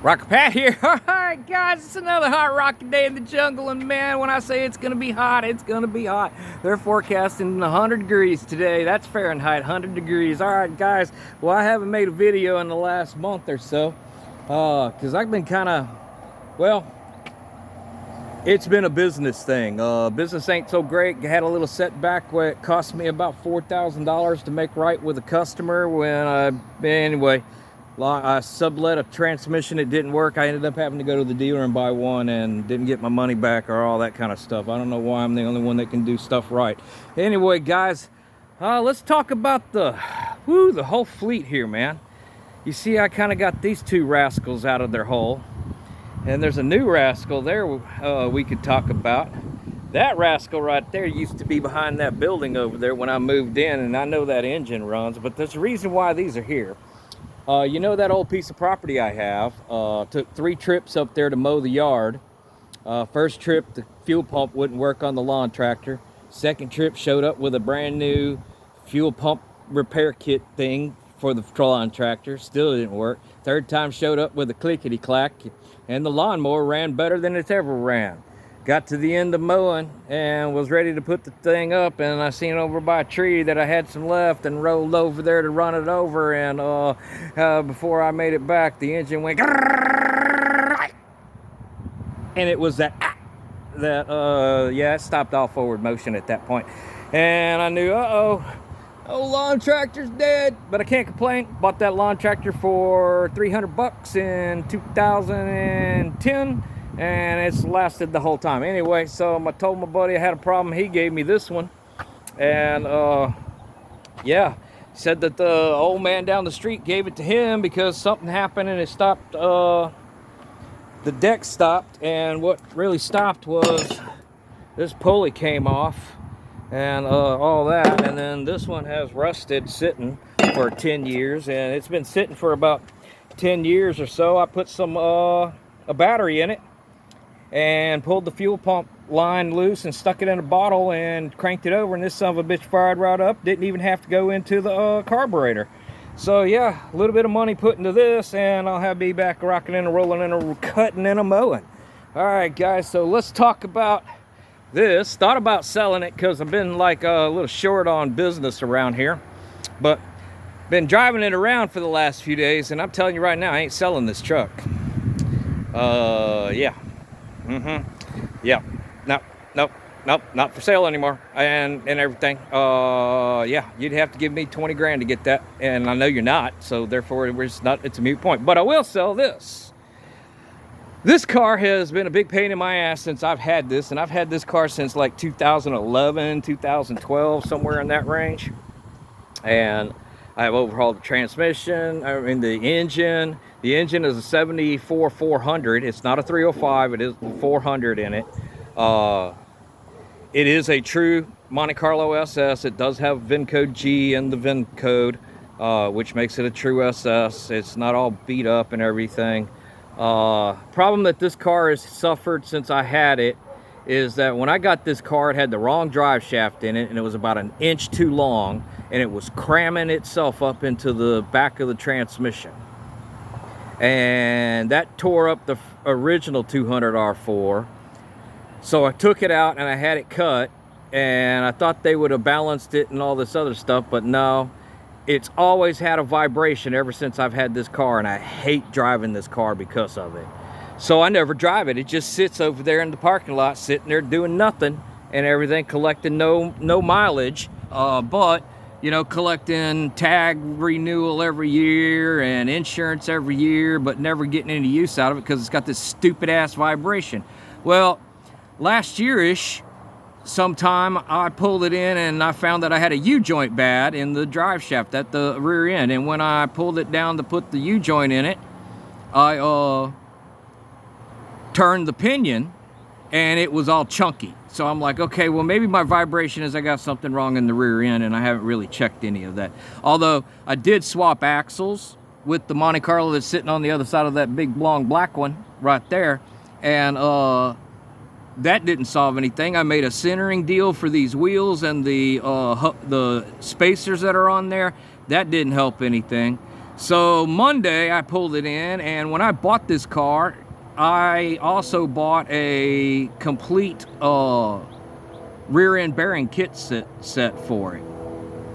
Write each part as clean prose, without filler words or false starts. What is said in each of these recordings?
Rocker Pat here. Alright guys, it's another hot rocky day in the jungle, and man, when I say it's gonna be hot, it's gonna be hot. They're forecasting 100 degrees today. That's Fahrenheit, 100 degrees. Alright guys, well, I haven't made a video in the last month or so because I've been kind of, well, it's been a business thing. Business ain't so great. Had a little setback where it cost me about $4,000 to make right with a customer when anyway, I sublet a transmission. It didn't work. I ended up having to go to the dealer and buy one and didn't get my money back or all that kind of stuff. I don't know why I'm the only one that can do stuff right. Anyway, guys, let's talk about the whole fleet here, man. You see, I kind of got these two rascals out of their hole. And there's a new rascal there we could talk about. That rascal right there used to be behind that building over there when I moved in, and I know that engine runs, but there's a reason why these are here. You know that old piece of property I have? Took 3 trips up there to mow the yard. First trip, the fuel pump wouldn't work on the lawn tractor. Second trip, showed up with a brand new fuel pump repair kit thing for the lawn tractor. Still didn't work. Third time, showed up with a clickety-clack, and the lawnmower ran better than it's ever ran. Got to the end of mowing and was ready to put the thing up, and I seen over by a tree that I had some left and rolled over there to run it over, and before I made it back, the engine went, and it was that yeah, it stopped all forward motion at that point. And I knew, oh, lawn tractor's dead, but I can't complain. Bought that lawn tractor for $300 in 2010. And it's lasted the whole time. Anyway, so I told my buddy I had a problem. He gave me this one. And yeah, said that the old man down the street gave it to him because something happened and it stopped, the deck stopped. And what really stopped was this pulley came off and all that. And then this one has rusted sitting for 10 years. And it's been sitting for about 10 years or so. I put some, a battery in it and pulled the fuel pump line loose and stuck it in a bottle and cranked it over, and this son of a bitch fired right up. Didn't even have to go into the carburetor. So yeah, a little bit of money put into this, and I'll be back rocking and rolling and cutting and mowing. All right, guys, so let's talk about this. Thought about selling it because I've been like a little short on business around here, but been driving it around for the last few days, and I'm telling you right now, I ain't selling this truck. Yeah. Yeah. Nope, not for sale anymore, and everything. Yeah, you'd have to give me 20 grand to get that, and I know you're not, so therefore it's a moot point. But I will sell this. This car has been a big pain in my ass since I've had this, and I've had this car since like 2011, 2012, somewhere in that range. And I have overhauled the transmission, I mean the engine. The engine is a 74 400. It's not a 305. It is 400 in it. It is a true Monte Carlo SS. It does have VIN code G in the VIN code, which makes it a true SS. It's not all beat up and everything. Problem that this car has suffered since I had it is that when I got this car, it had the wrong drive shaft in it, and it was about 1 inch too long, and it was cramming itself up into the back of the transmission. And that tore up the original 200 R4. So I took it out and I had it cut, and I thought they would have balanced it and all this other stuff, but no. It's always had a vibration ever since I've had this car, and I hate driving this car because of it. So I never drive it. It just sits over there in the parking lot, sitting there doing nothing and everything, collecting no mileage, but you know, collecting tag renewal every year and insurance every year, but never getting any use out of it because it's got this stupid ass vibration. Well, last year-ish, sometime I pulled it in and I found that I had a U-joint bad in the drive shaft at the rear end. And when I pulled it down to put the U-joint in it, I turned the pinion and it was all chunky. So I'm like, okay, well, maybe my vibration is I got something wrong in the rear end, and I haven't really checked any of that. Although I did swap axles with the Monte Carlo that's sitting on the other side of that big long black one right there, and that didn't solve anything. I made a centering deal for these wheels and the spacers that are on there. That didn't help anything. So Monday I pulled it in, and when I bought this car, I also bought a complete rear end bearing kit set for it.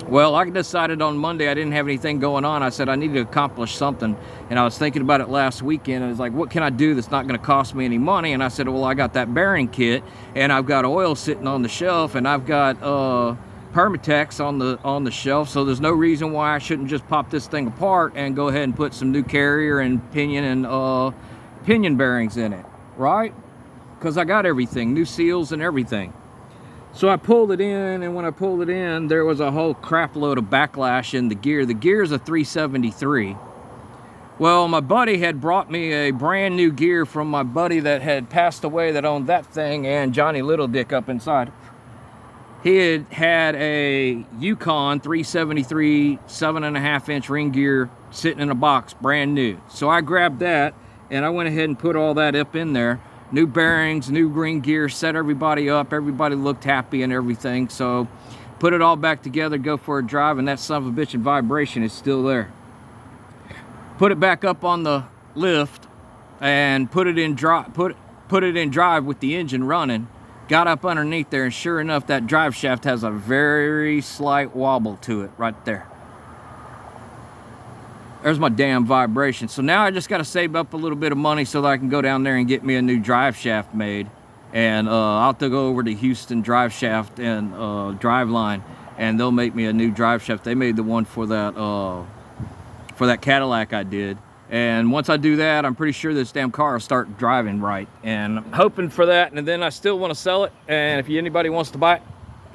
Well, I decided on Monday I didn't have anything going on. I said I need to accomplish something, and I was thinking about it last weekend. I was like, what can I do that's not going to cost me any money? And I said, well, I got that bearing kit, and I've got oil sitting on the shelf, and I've got Permatex on the shelf, so there's no reason why I shouldn't just pop this thing apart and go ahead and put some new carrier and pinion bearings in it, right? Because I got everything, new seals and everything. So I pulled it in, and when I pulled it in, there was a whole crap load of backlash in the gear. The gear is a 373. Well, my buddy had brought me a brand new gear from my buddy that had passed away that owned that thing and Johnny Little Dick up inside. He had a Yukon 373 7.5-inch ring gear sitting in a box, brand new. So I grabbed that, and I went ahead and put all that up in there. New bearings, new ring gear, set everybody up. Everybody looked happy and everything. So put it all back together, go for a drive, and that son of a bitch in vibration is still there. Put it back up on the lift and put it in drive with the engine running. Got up underneath there, and sure enough, that drive shaft has a very slight wobble to it right there. There's my damn vibration. So now I just got to save up a little bit of money so that I can go down there and get me a new drive shaft made. And I'll have to go over to Houston Drive Shaft and Driveline, and they'll make me a new drive shaft. They made the one for that Cadillac I did. And once I do that, I'm pretty sure this damn car will start driving right. And I'm hoping for that. And then I still want to sell it. And if anybody wants to buy it,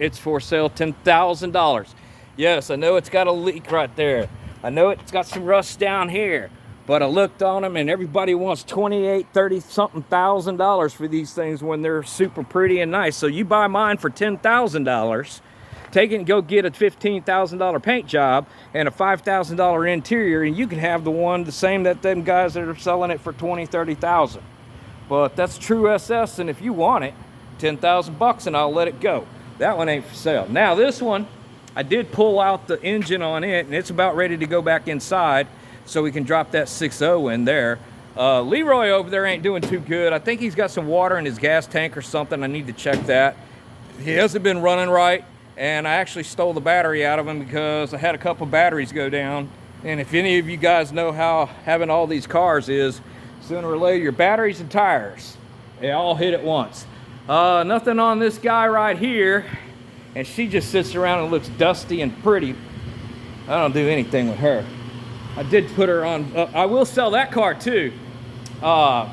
it's for sale, $10,000. Yes, I know it's got a leak right there. I know it's got some rust down here. But I looked on them, and everybody wants $28,000, $30-something thousand for these things when they're super pretty and nice. So you buy mine for $10,000. Take it and go get a $15,000 paint job and a $5,000 interior, and you can have the same that them guys that are selling it for $20,000, $30,000. But that's true SS, and if you want it, $10,000 and I'll let it go. That one ain't for sale. Now this one, I did pull out the engine on it, and it's about ready to go back inside so we can drop that 6.0 in there. Leroy over there ain't doing too good. I think he's got some water in his gas tank or something. I need to check that. He hasn't been running right. And I actually stole the battery out of him because I had a couple batteries go down. And if any of you guys know how having all these cars is, sooner or later your batteries and tires, they all hit at once. Nothing on this guy right here. And she just sits around and looks dusty and pretty. I don't do anything with her. I did put her on, I will sell that car too.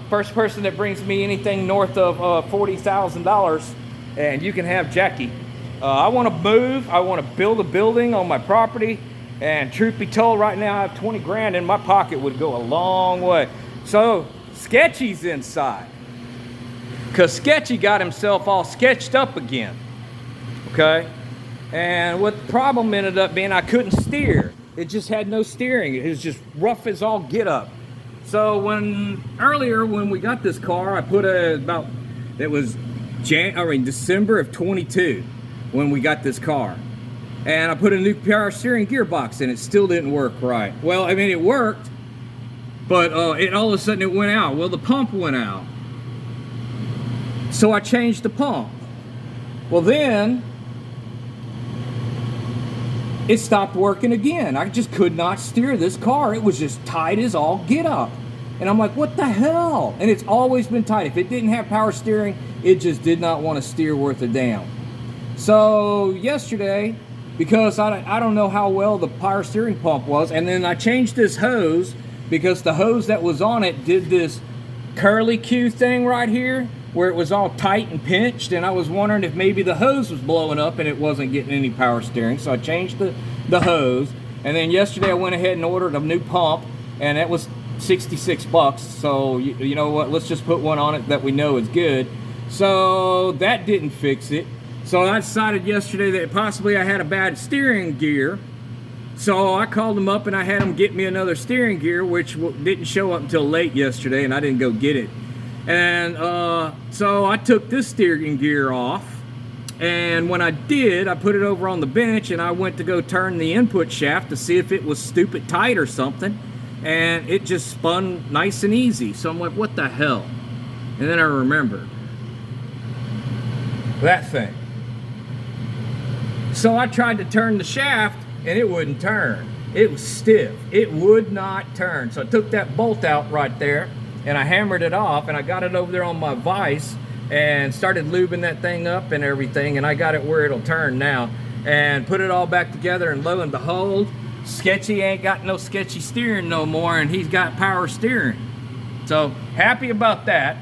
First person that brings me anything north of $40,000, and you can have Jackie. I want to move. I want to build a building on my property. And truth be told, right now I have 20 grand in my pocket, would go a long way. So Sketchy's inside. Because Sketchy got himself all sketched up again. Okay? And what the problem ended up being, I couldn't steer. It just had no steering. It was just rough as all get up. So earlier when we got this car, I put it was December of 22. When we got this car, and I put a new power steering gearbox in. It still didn't work right. Well, I mean, it worked, but all of a sudden it went out. Well, the pump went out, so I changed the pump. Well, then it stopped working again. I just could not steer this car. It was just tight as all get up, and I'm like, what the hell? And it's always been tight. If it didn't have power steering, it just did not want to steer worth a damn. So yesterday, because I don't know how well the power steering pump was, and then I changed this hose because the hose that was on it did this curly Q thing right here where it was all tight and pinched, and I was wondering if maybe the hose was blowing up and it wasn't getting any power steering. So I changed the hose, and then yesterday I went ahead and ordered a new pump, and it was $66. So you know what, let's just put one on it that we know is good. So that didn't fix it. So I decided yesterday that possibly I had a bad steering gear. So I called them up and I had them get me another steering gear, which didn't show up until late yesterday, and I didn't go get it. And so I took this steering gear off, and when I did, I put it over on the bench, and I went to go turn the input shaft to see if it was stupid tight or something. and it just spun nice and easy. So I'm like, what the hell? And then I remembered that thing. So I tried to turn the shaft and it wouldn't turn. It was stiff. It would not turn. So I took that bolt out right there and I hammered it off, and I got it over there on my vise and started lubing that thing up and everything, and I got it where it'll turn now, and put it all back together, and lo and behold, Sketchy ain't got no sketchy steering no more, and he's got power steering. So happy about that.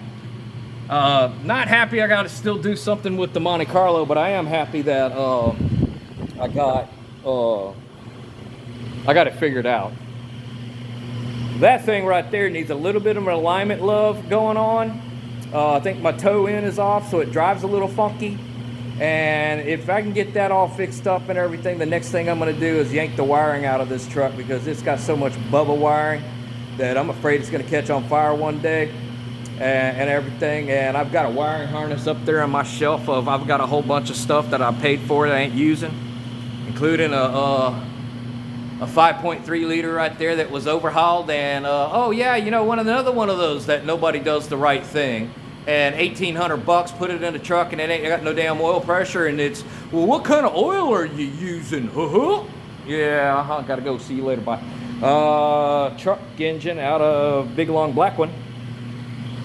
Not happy I got to still do something with the Monte Carlo, but I am happy that I got it figured out. That thing right there needs a little bit of an alignment love going on. I think my toe in is off, so it drives a little funky. And if I can get that all fixed up and everything, the next thing I'm going to do is yank the wiring out of this truck, because it's got so much bubble wiring that I'm afraid it's going to catch on fire one day and everything. And I've got a wiring harness up there on my shelf I've got a whole bunch of stuff that I paid for that I ain't using, including a 5.3 liter right there that was overhauled, and oh yeah, you know, another one of those that nobody does the right thing, and $1,800, put it in the truck, and it ain't got no damn oil pressure, and it's, well, what kind of oil are you using? Yeah, gotta go, see you later, bye. Truck engine out of Big Long Black One.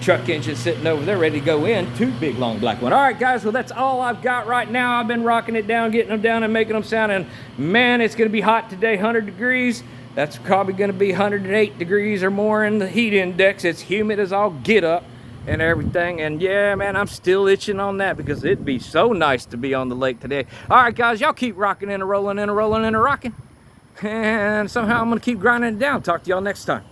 Truck engine sitting over there ready to go in to Big Long Black One. All right, guys, well, that's all I've got right now. I've been rocking it down, getting them down and making them sound, and man, it's gonna be hot today, 100 degrees. That's probably gonna be 108 degrees or more in the heat index. It's humid as all get up and everything, and yeah, man, I'm still itching on that, because it'd be so nice to be on the lake today. All right, guys, y'all keep rocking and rolling and rolling and rocking, and somehow I'm gonna keep grinding it down. Talk to y'all next time.